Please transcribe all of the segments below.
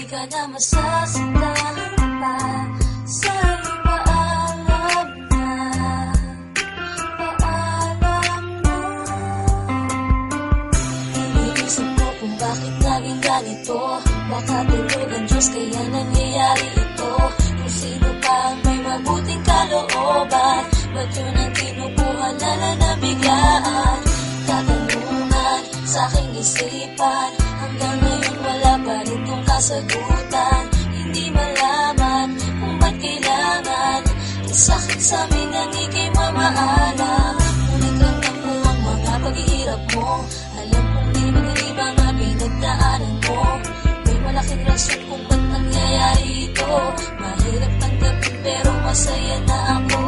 ka na masasaktan pa. Sa'yo paalam na, paalam na. Iniisip ko kung bakit naging ganito. Baka tulog ang Diyos kaya nangyayari ito. Kung sino pa ang may mabuting kalooban, ba't yun ang kinukuha nala na biglaan? Katanungan sa aking isipan, hanggang ngayon wala pa rin tong kasagutan. Hindi malaman kung ba't kailangan isakit sa amin ang ika'y mamaalam. Ngunit ramdam ko ang mga paghihirap mo. Alam kong di madali mga pinagdaanan mo. May malaking rason kung ba't nangyayari ito. Mahirap tanggapin pero masaya na ako.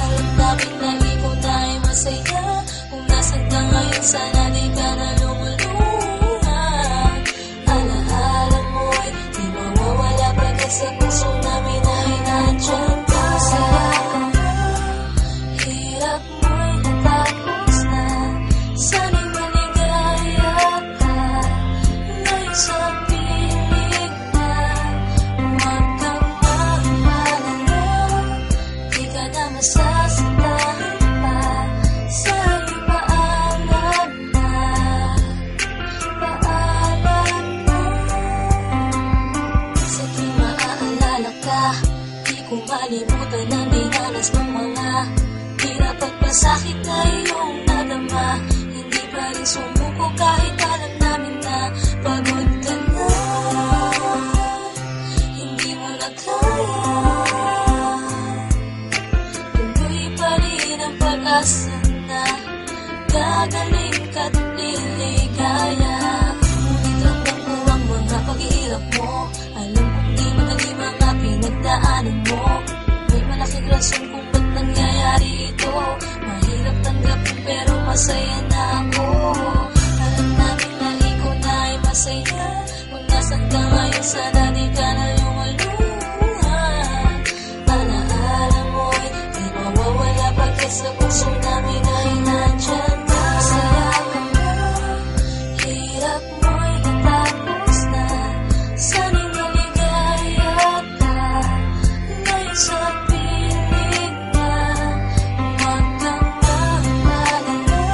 Alam namin na ikaw na ay masaya. Kung nasan ka ngayon sana di ka na lumulungan. Alaala mo'y di mawawala pagkat sa puso namin ay nandyan ka. Masaya ka na, hirap mo'y natapos na. Sana'y maligaya ka, ngayon sa piling na. Huwag kang mag-alala, di ka na masasaktan pa. Sa'yo paalam na, paalam na. Sa tuwing maaalala ka, di ko malimutan ang dinanas mong mga hirap at pasakit na iyong nadama. Hindi pa rin sumuko kahit alam namin na pagod ka na. Hindi mo na kaya, tuloy pa rin ang pag-asa na gagaling ka't liligaya. Ngunit ramdam ko ang mga paghihirap mo. Alam kong di madali mga pinagdaanan mo. May malaking rason kung ba't nangyayari ito. Mahirap tanggapin pero masaya na ako. Alam namin na ikaw na ay masaya. Kung nasan ka ngayon sana di ka na lumulungan. Alaala mo'y di mawawala pagkat sa puso namin ay nandyan ka. Masaya ka na, hirap mo'y natapos na. Sana'y maligaya ka, ngayon sa piling na. Huwag kang mag-alala,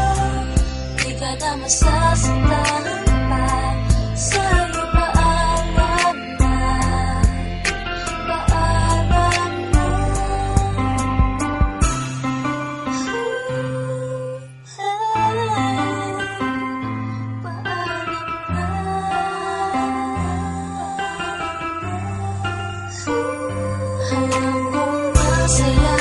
di ka na masasaktan pa. Sa'yo paalam na, paalam na. Hanggang kung masaya